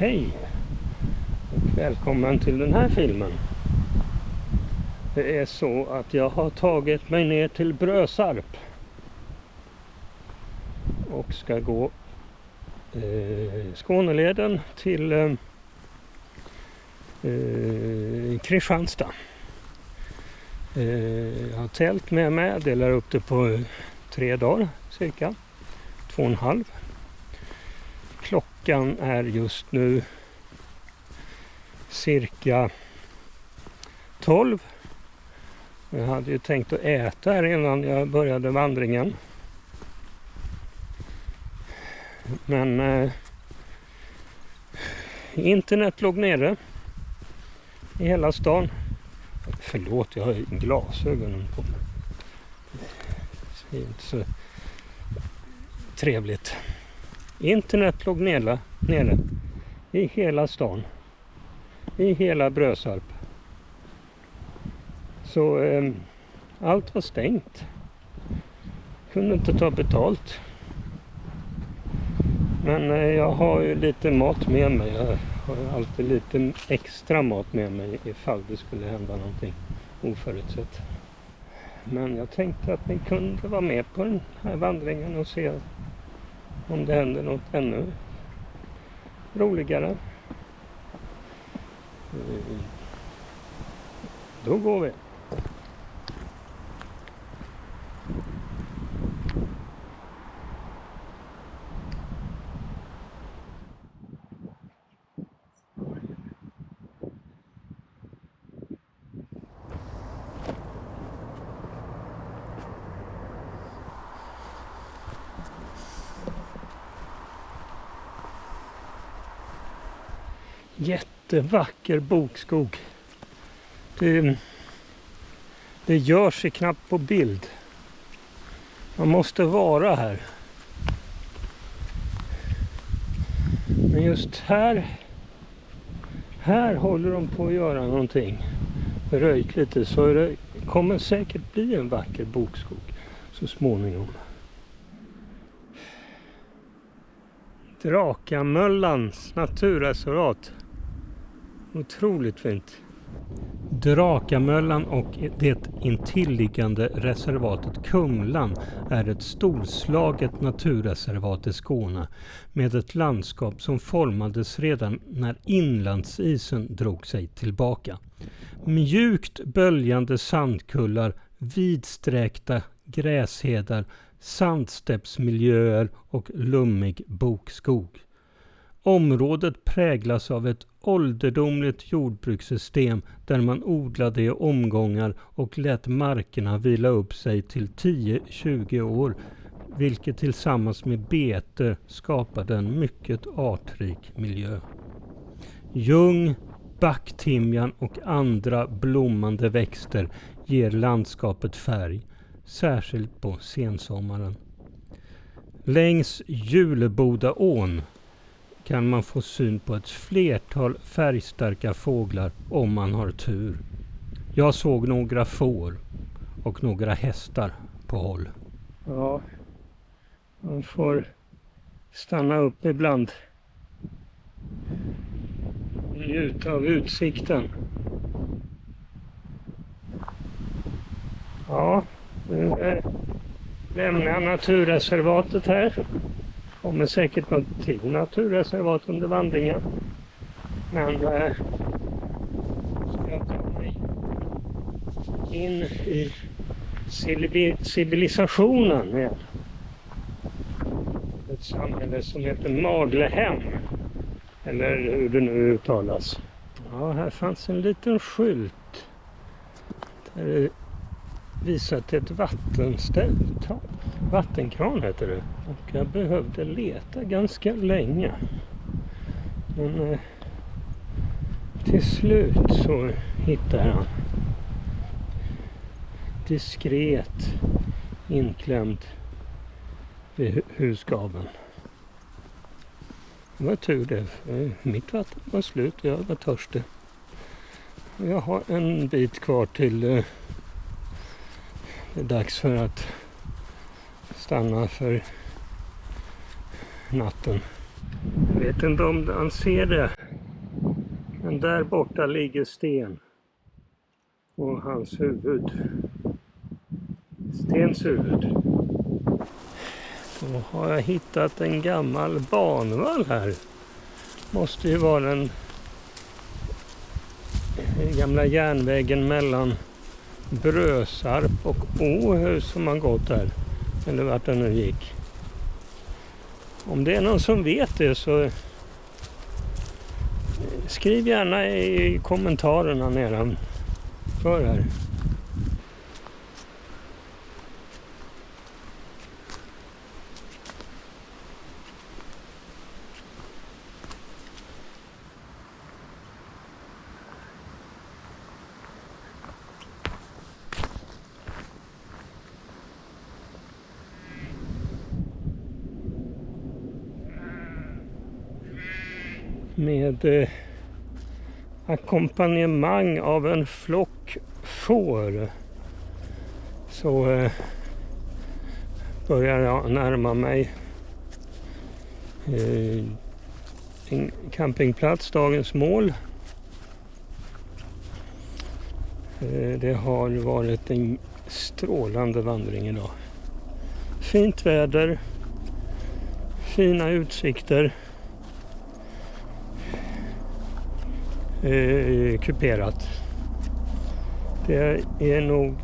Hej och välkommen till den här filmen. Det är så att jag har tagit mig ner till Brösarp och ska gå Skåneleden till Kristianstad. Jag har tält med mig, delar upp det på 3 dagar cirka, 2,5. Klockan är just nu cirka 12. Jag hade ju tänkt att äta här innan jag började vandringen. Men internet låg nere i hela stan. Förlåt, jag har glasögonen på mig. Det är inte så trevligt. Internet låg nere i hela stan. I hela Brösarp. Så allt var stängt. Kunde inte ta betalt. Men jag har ju lite mat med mig. Jag har alltid lite extra mat med mig ifall det skulle hända någonting oförutsett. Men jag tänkte att ni kunde vara med på den här vandringen och se om det händer något ännu roligare. Då går vi. Jättevacker bokskog. Det gör sig knappt på bild. Man måste vara här. Men just här håller de på att göra någonting. Röjt lite, så det kommer säkert bli en vacker bokskog så småningom. Drakamöllans naturreservat. Otroligt fint. Drakamöllan och det intilliggande reservatet Kumlan är ett storslaget naturreservat i Skåne med ett landskap som formades redan när inlandsisen drog sig tillbaka. Mjukt böljande sandkullar, vidsträckta gräshedar, sandsteppsmiljöer och lummig bokskog. Området präglas av ett ålderdomligt jordbrukssystem där man odlade i omgångar och lät markerna vila upp sig till 10-20 år, vilket tillsammans med bete skapade en mycket artrik miljö. Ljung, backtimjan och andra blommande växter ger landskapet färg, särskilt på sensommaren. Längs Julebodaån kan man få syn på ett flertal färgstarka fåglar om man har tur. Jag såg några får och några hästar på håll. Ja, man får stanna upp ibland. Njuta av utsikten. Ja, nu lämnar jag naturreservatet här. Kommer säkert något till naturreservat under vandringen. Men ska jag ta mig in i civilisationen igen. Ett samhälle som heter Maglehem. Eller hur det nu uttalas. Ja, här fanns en liten skylt. Där det visar till ett vattenkran heter det. Och jag behövde leta ganska länge. Men till slut så hittade jag diskret inklämd vid husgaveln. Det var tur det. Mitt vatten var slut och jag var törstig. Jag har en bit kvar till det är dags för att stanna för natten. Jag vet inte om han ser det. Men där borta ligger Sten. Och hans huvud. Stens huvud. Då har jag hittat en gammal banvall här. Måste ju vara den gamla järnvägen mellan Brösarp och Åhus som har gått där. Eller vart den nu gick. Om det är någon som vet det så skriv gärna i kommentarerna nedanför här. Med ackompanjemang av en flock får så börjar jag närma mig en campingplats, dagens mål. Det har varit en strålande vandring idag. Fint väder, fina utsikter. Kuperat. Det är nog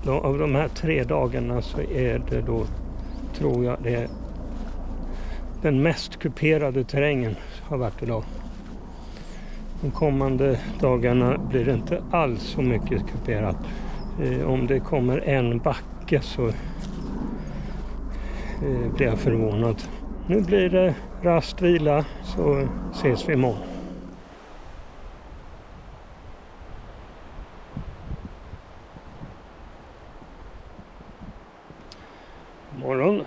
av de här 3 dagarna så är det då, tror jag, det är den mest kuperade terrängen har varit idag. De kommande dagarna blir det inte alls så mycket kuperat. Om det kommer en backe så blir jag förvånad. Nu blir det rast, vila, så ses vi imorgon. Morgon.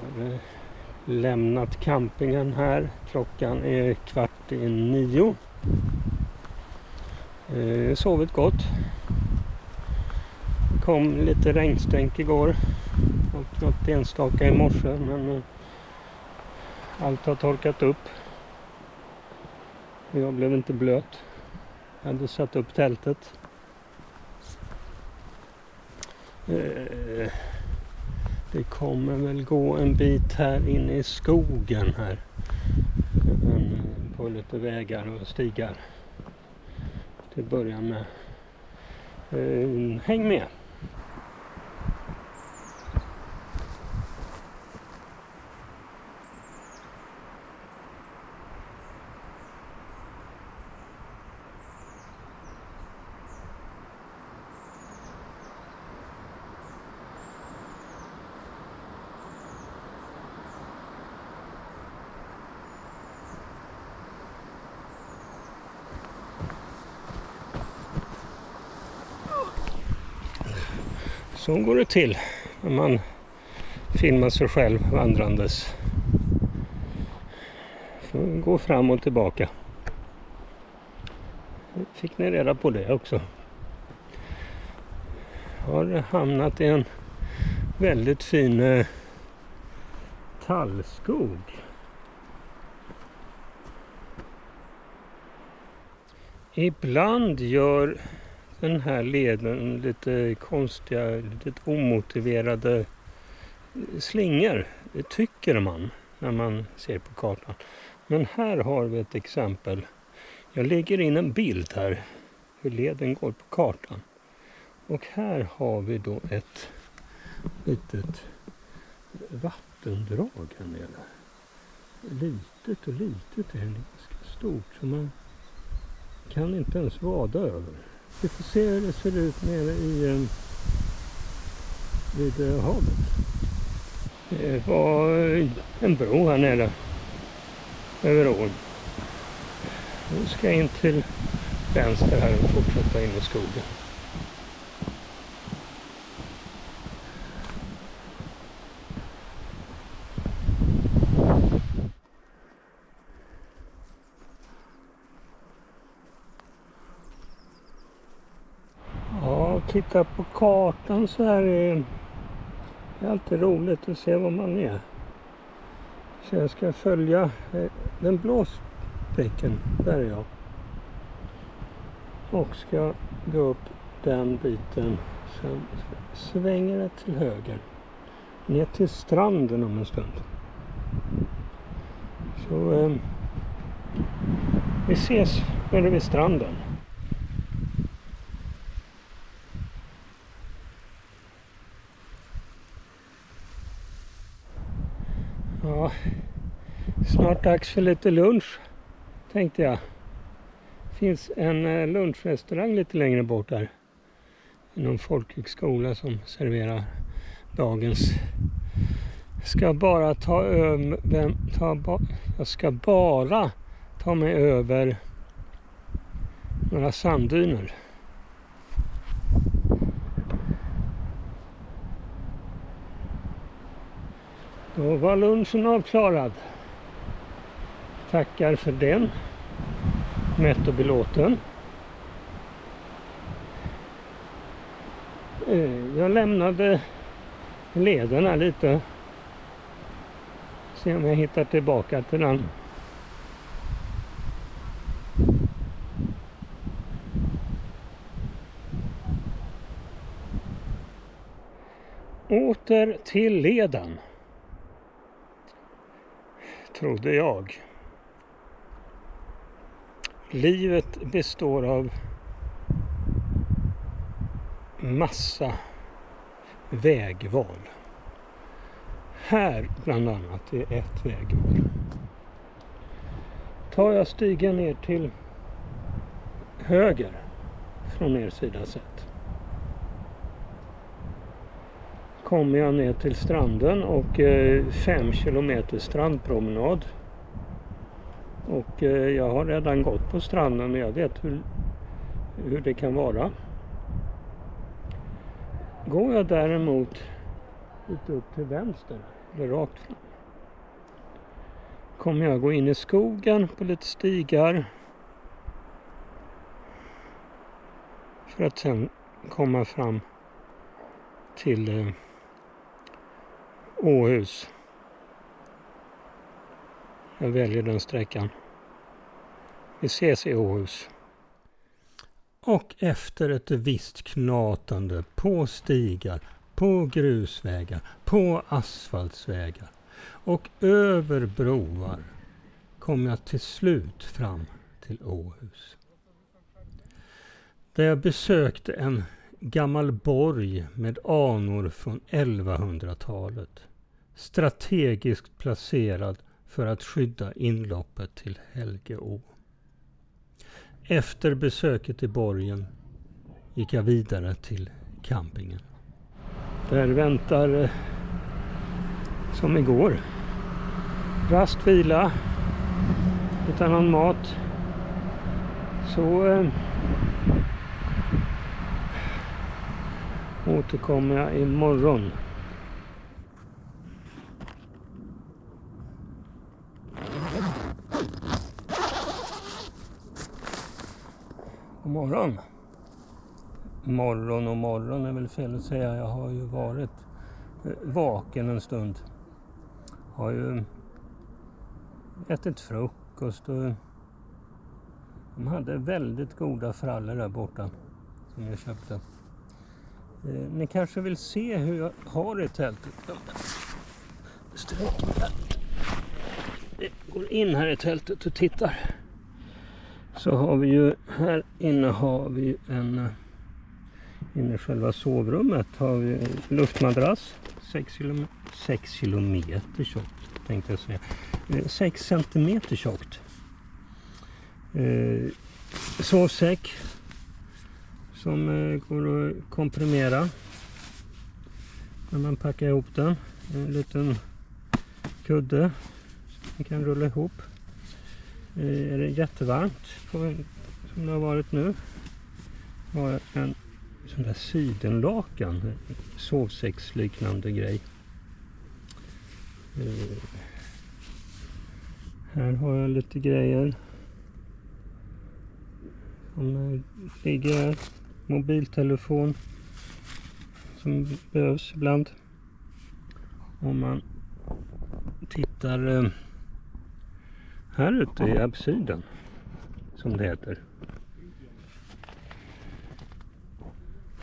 Jag har lämnat campingen här. Klockan är 8:45. Sovit gott. Kom lite regnstänk igår. Och något enstaka i morse, men allt har torkat upp. Jag blev inte blöt. Jag hade satt upp tältet. Det kommer väl gå en bit här inne i skogen här. På lite vägar och stigar. Till början med. Häng med! Så går det till när man filmar sig själv vandrandes. Får gå fram och tillbaka. Fick ni reda på det också? Har hamnat i en väldigt fin tallskog. Ibland gör den här leden lite konstiga, lite omotiverade slingor. Det tycker man när man ser på kartan. Men här har vi ett exempel. Jag lägger in en bild här hur leden går på kartan. Och här har vi då ett litet vattendrag här nere. Litet och litet är det ganska stort så man kan inte ens vada över. Vi får se hur det ser ut nere vid havet. Det var en bro här nere över ån. Nu ska jag in till vänster här och fortsätta in i skogen. Titta på kartan så här är det alltid roligt att se var man är. Så jag ska följa den blå pricken, där är jag. Och ska gå upp den biten, sen svänger det till höger. Ner till stranden om en stund. Så vi ses vid stranden. Ja, snart dags för lite lunch, tänkte jag. Det finns en lunchrestaurang lite längre bort där. Någon folkhögskola som serverar dagens. Jag ska bara ta mig över några sanddyner. Då var lunchen avklarad. Tackar för den. Mätt och belåten. Jag lämnade lederna lite. Se om jag hittar tillbaka till den. Åter till leden. Trodde jag. Livet består av massa vägval. Här bland annat är ett vägval. Tar jag stigen ner till höger från er sida sett, kommer jag ner till stranden och 5 kilometer strandpromenad. Och jag har redan gått på stranden och jag vet hur det kan vara. Går jag däremot upp till vänster, eller rakt fram, kommer jag gå in i skogen på lite stigar för att sen komma fram till Åhus. Jag väljer den sträckan. Vi ses i Åhus. Och efter ett visst knatande på stigar, på grusvägar, på asfaltsvägar och över broar kom jag till slut fram till Åhus. Där jag besökte en gammal borg med anor från 1100-talet. Strategiskt placerad för att skydda inloppet till Helgeå. Efter besöket i borgen gick jag vidare till campingen. Där väntar, som igår, rast vila, utan någon mat. Så återkommer jag imorgon. God morgon. Morgon är väl fel att säga. Jag har ju varit vaken en stund. Har ju ätit frukost och de hade väldigt goda frallor där borta som jag köpte. Ni kanske vill se hur jag har i tältet. Jag går in här i tältet och tittar. Så har vi ju här inne har vi inne i själva sovrummet har vi en luftmadrass 6 kilometer tjockt tänkte jag säga. 6 centimeter tjockt. Sovsäck som går att komprimera när man packar ihop den. En liten kudde som man kan rulla ihop. Är det jättevarmt som det har varit nu, har jag en sån där sidenlakan, sovsäcksliknande grej. Här har jag lite grejer som ligger här. Mobiltelefon som behövs ibland om man tittar hittar här ute i absiden, som det heter.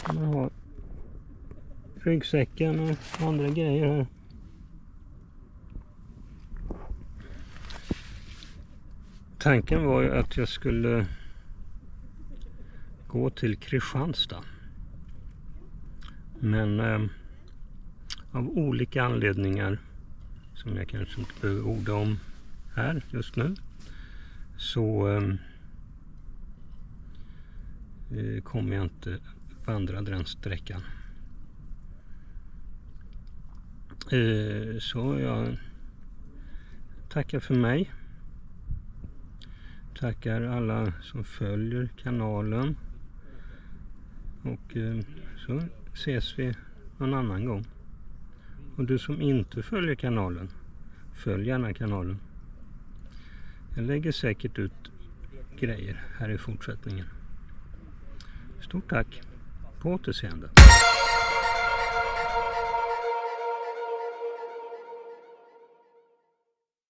Man har ryggsäcken och andra grejer här. Tanken var ju att jag skulle gå till Kristianstad. Men av olika anledningar som jag kanske inte behöver orda om här just nu, så kommer jag inte vandra den sträckan. Så jag tackar för mig. Tackar alla som följer kanalen. Och så ses vi någon annan gång. Och du som inte följer kanalen, följ gärna kanalen. Jag lägger säkert ut grejer här i fortsättningen. Stort tack. På återseende.